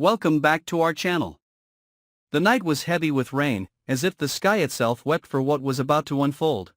Welcome back to our channel. The night was heavy with rain, as if the sky itself wept for what was about to unfold.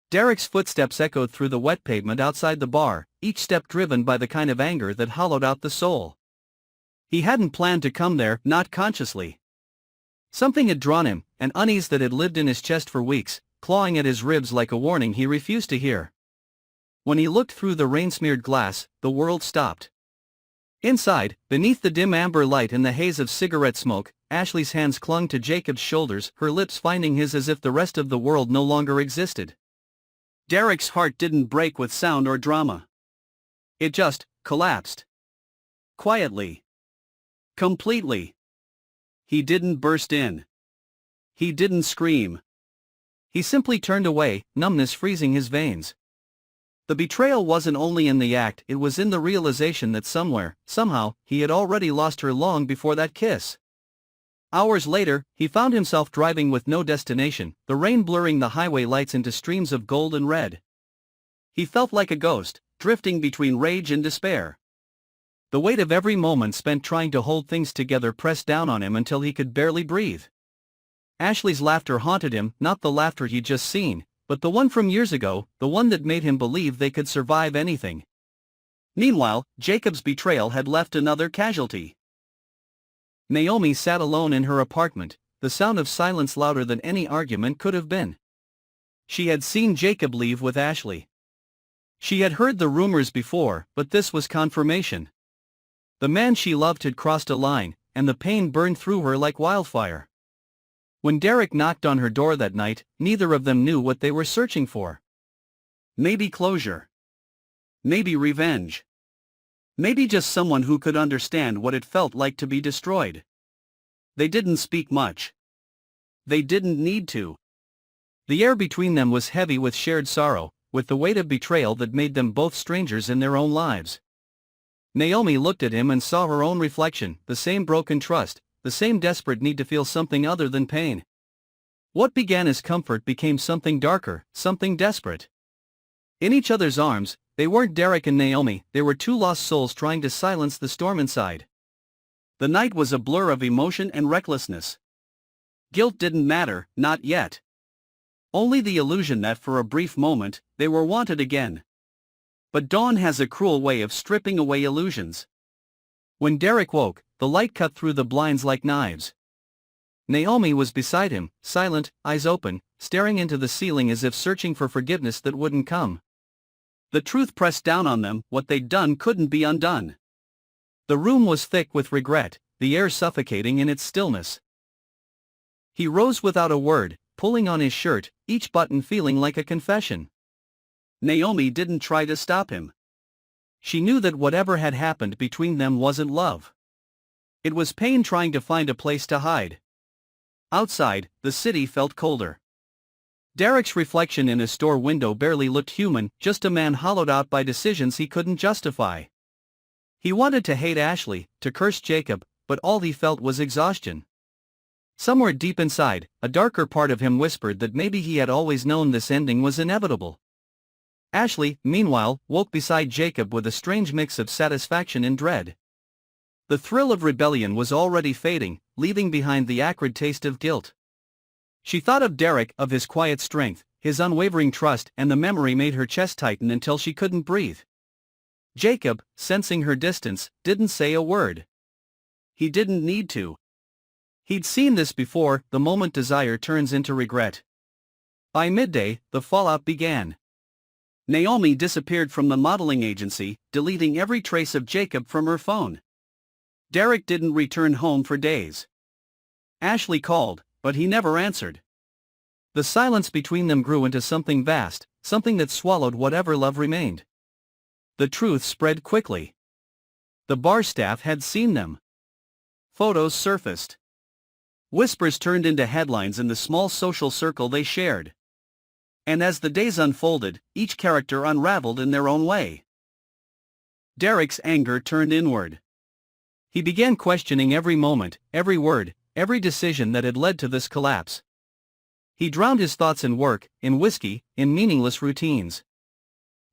Derek's footsteps echoed through the wet pavement outside the bar, each step driven by the kind of anger that hollowed out the soul. He hadn't planned to come there, not consciously. Something had drawn him, an unease that had lived in his chest for weeks, clawing at his ribs like a warning he refused to hear. When he looked through the rain-smeared glass, the world stopped. Inside, beneath the dim amber light and the haze of cigarette smoke, Ashley's hands clung to Jacob's shoulders, her lips finding his as if the rest of the world no longer existed. Derek's heart didn't break with sound or drama. It just collapsed. Quietly. Completely. He didn't burst in. He didn't scream. He simply turned away, numbness freezing his veins. The betrayal wasn't only in the act, it was in the realization that somewhere, somehow, he had already lost her long before that kiss. Hours later, he found himself driving with no destination, the rain blurring the highway lights into streams of gold and red. He felt like a ghost, drifting between rage and despair. The weight of every moment spent trying to hold things together pressed down on him until he could barely breathe. Ashley's laughter haunted him, not the laughter he'd just seen, but the one from years ago, the one that made him believe they could survive anything. Meanwhile, Jacob's betrayal had left another casualty. Naomi sat alone in her apartment, the sound of silence louder than any argument could have been. She had seen Jacob leave with Ashley. She had heard the rumors before, but this was confirmation. The man she loved had crossed a line, and the pain burned through her like wildfire. When Derek knocked on her door that night, neither of them knew what they were searching for. Maybe closure. Maybe revenge. Maybe just someone who could understand what it felt like to be destroyed. They didn't speak much. They didn't need to. The air between them was heavy with shared sorrow, with the weight of betrayal that made them both strangers in their own lives. Naomi looked at him and saw her own reflection, the same broken trust, the same desperate need to feel something other than pain. What began as comfort became something darker, something desperate. In each other's arms, they weren't Derek and Naomi, they were two lost souls trying to silence the storm inside. The night was a blur of emotion and recklessness. Guilt didn't matter, not yet. Only the illusion that for a brief moment, they were wanted again. But dawn has a cruel way of stripping away illusions. When Derek woke, the light cut through the blinds like knives. Naomi was beside him, silent, eyes open, staring into the ceiling as if searching for forgiveness that wouldn't come. The truth pressed down on them, what they'd done couldn't be undone. The room was thick with regret, the air suffocating in its stillness. He rose without a word, pulling on his shirt, each button feeling like a confession. Naomi didn't try to stop him. She knew that whatever had happened between them wasn't love. It was pain trying to find a place to hide. Outside, the city felt colder. Derek's reflection in a store window barely looked human, just a man hollowed out by decisions he couldn't justify. He wanted to hate Ashley, to curse Jacob, but all he felt was exhaustion. Somewhere deep inside, a darker part of him whispered that maybe he had always known this ending was inevitable. Ashley, meanwhile, woke beside Jacob with a strange mix of satisfaction and dread. The thrill of rebellion was already fading, leaving behind the acrid taste of guilt. She thought of Derek, of his quiet strength, his unwavering trust, and the memory made her chest tighten until she couldn't breathe. Jacob, sensing her distance, didn't say a word. He didn't need to. He'd seen this before, the moment desire turns into regret. By midday, the fallout began. Naomi disappeared from the modeling agency, deleting every trace of Jacob from her phone. Derek didn't return home for days. Ashley called, but he never answered. The silence between them grew into something vast, something that swallowed whatever love remained. The truth spread quickly. The bar staff had seen them. Photos surfaced. Whispers turned into headlines in the small social circle they shared. And as the days unfolded, each character unraveled in their own way. Derek's anger turned inward. He began questioning every moment, every word, every decision that had led to this collapse. He drowned his thoughts in work, in whiskey, in meaningless routines.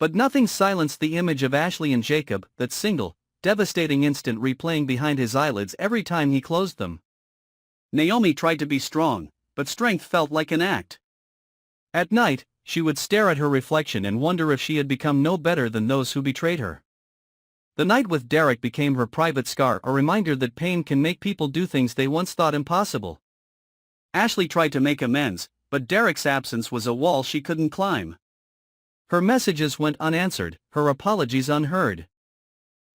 But nothing silenced the image of Ashley and Jacob, that single, devastating instant replaying behind his eyelids every time he closed them. Naomi tried to be strong, but strength felt like an act. At night, she would stare at her reflection and wonder if she had become no better than those who betrayed her. The night with Derek became her private scar, a reminder that pain can make people do things they once thought impossible. Ashley tried to make amends, but Derek's absence was a wall she couldn't climb. Her messages went unanswered, her apologies unheard.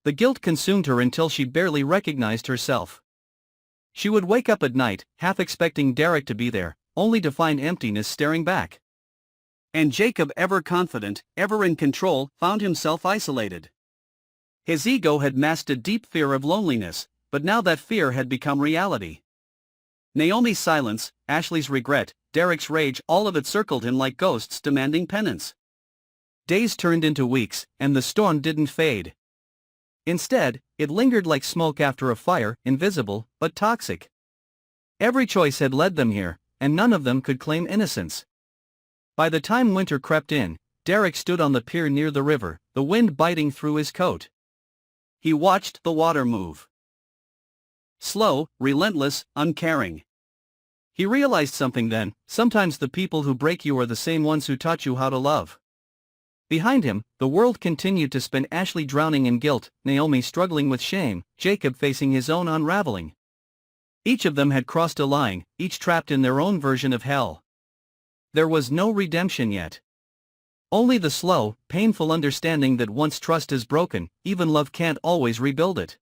The guilt consumed her until she barely recognized herself. She would wake up at night, half expecting Derek to be there, only to find emptiness staring back. And Jacob, ever confident, ever in control, found himself isolated. His ego had masked a deep fear of loneliness, but now that fear had become reality. Naomi's silence, Ashley's regret, Derek's rage, all of it circled him like ghosts demanding penance. Days turned into weeks, and the storm didn't fade. Instead, it lingered like smoke after a fire, invisible, but toxic. Every choice had led them here, and none of them could claim innocence. By the time winter crept in, Derek stood on the pier near the river, the wind biting through his coat. He watched the water move. Slow, relentless, uncaring. He realized something then: sometimes the people who break you are the same ones who taught you how to love. Behind him, the world continued to spin, Ashley drowning in guilt, Naomi struggling with shame, Jacob facing his own unraveling. Each of them had crossed a line, each trapped in their own version of hell. There was no redemption yet. Only the slow, painful understanding that once trust is broken, even love can't always rebuild it.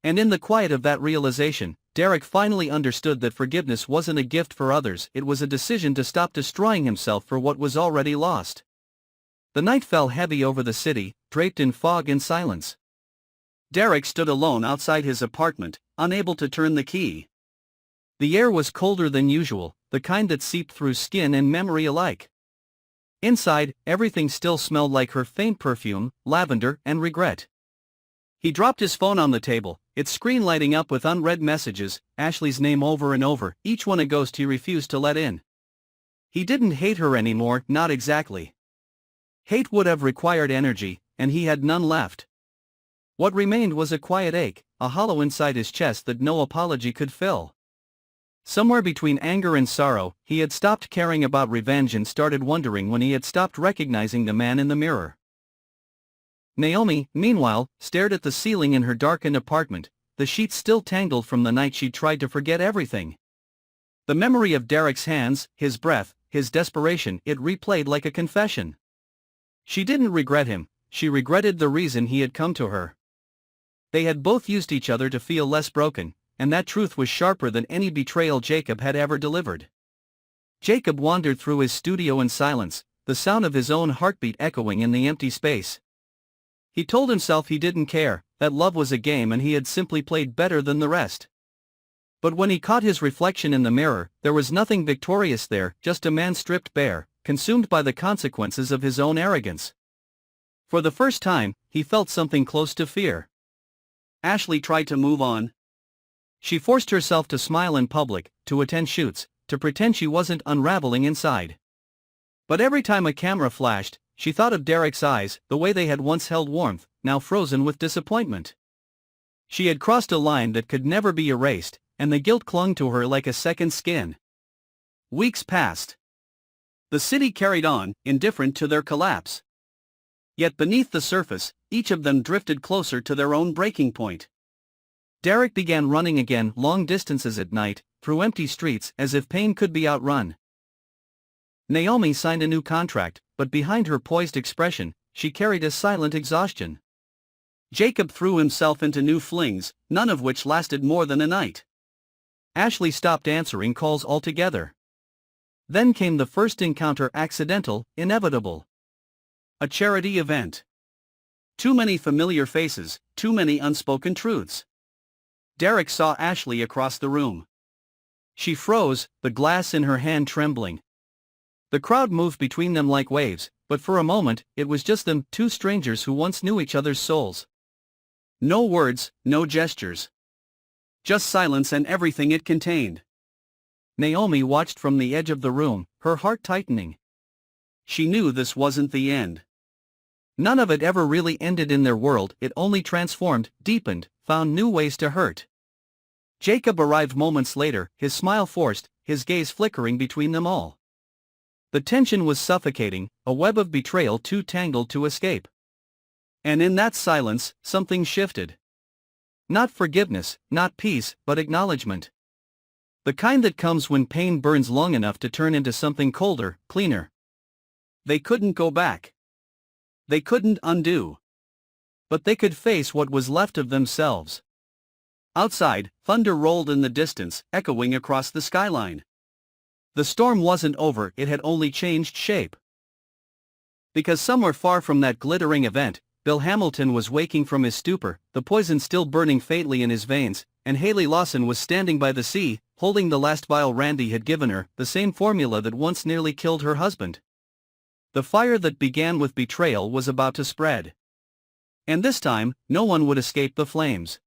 And in the quiet of that realization, Derek finally understood that forgiveness wasn't a gift for others, it was a decision to stop destroying himself for what was already lost. The night fell heavy over the city, draped in fog and silence. Derek stood alone outside his apartment, unable to turn the key. The air was colder than usual, the kind that seeped through skin and memory alike. Inside, everything still smelled like her faint perfume, lavender, and regret. He dropped his phone on the table, its screen lighting up with unread messages, Ashley's name over and over, each one a ghost he refused to let in. He didn't hate her anymore, not exactly. Hate would have required energy, and he had none left. What remained was a quiet ache, a hollow inside his chest that no apology could fill. Somewhere between anger and sorrow, he had stopped caring about revenge and started wondering when he had stopped recognizing the man in the mirror. Naomi, meanwhile, stared at the ceiling in her darkened apartment, the sheets still tangled from the night she'd tried to forget everything. The memory of Derek's hands, his breath, his desperation, it replayed like a confession. She didn't regret him, she regretted the reason he had come to her. They had both used each other to feel less broken, and that truth was sharper than any betrayal Jacob had ever delivered. Jacob wandered through his studio in silence, the sound of his own heartbeat echoing in the empty space. He told himself he didn't care, that love was a game and he had simply played better than the rest. But when he caught his reflection in the mirror, there was nothing victorious there, just a man stripped bare, consumed by the consequences of his own arrogance. For the first time, he felt something close to fear. Ashley tried to move on. She forced herself to smile in public, to attend shoots, to pretend she wasn't unraveling inside. But every time a camera flashed, she thought of Derek's eyes, the way they had once held warmth, now frozen with disappointment. She had crossed a line that could never be erased, and the guilt clung to her like a second skin. Weeks passed. The city carried on, indifferent to their collapse. Yet beneath the surface, each of them drifted closer to their own breaking point. Derek began running again, long distances at night, through empty streets, as if pain could be outrun. Naomi signed a new contract, but behind her poised expression, she carried a silent exhaustion. Jacob threw himself into new flings, none of which lasted more than a night. Ashley stopped answering calls altogether. Then came the first encounter, accidental, inevitable. A charity event. Too many familiar faces, too many unspoken truths. Derek saw Ashley across the room. She froze, the glass in her hand trembling. The crowd moved between them like waves, but for a moment, it was just them, two strangers who once knew each other's souls. No words, no gestures. Just silence and everything it contained. Naomi watched from the edge of the room, her heart tightening. She knew this wasn't the end. None of it ever really ended in their world, it only transformed, deepened, found new ways to hurt. Jacob arrived moments later, his smile forced, his gaze flickering between them all. The tension was suffocating, a web of betrayal too tangled to escape. And in that silence, something shifted. Not forgiveness, not peace, but acknowledgement. The kind that comes when pain burns long enough to turn into something colder, cleaner. They couldn't go back. They couldn't undo. But they could face what was left of themselves. Outside, thunder rolled in the distance, echoing across the skyline. The storm wasn't over, it had only changed shape. Because somewhere far from that glittering event, Bill Hamilton was waking from his stupor, the poison still burning faintly in his veins, and Haley Lawson was standing by the sea, holding the last vial Randy had given her, the same formula that once nearly killed her husband. The fire that began with betrayal was about to spread. And this time, no one would escape the flames.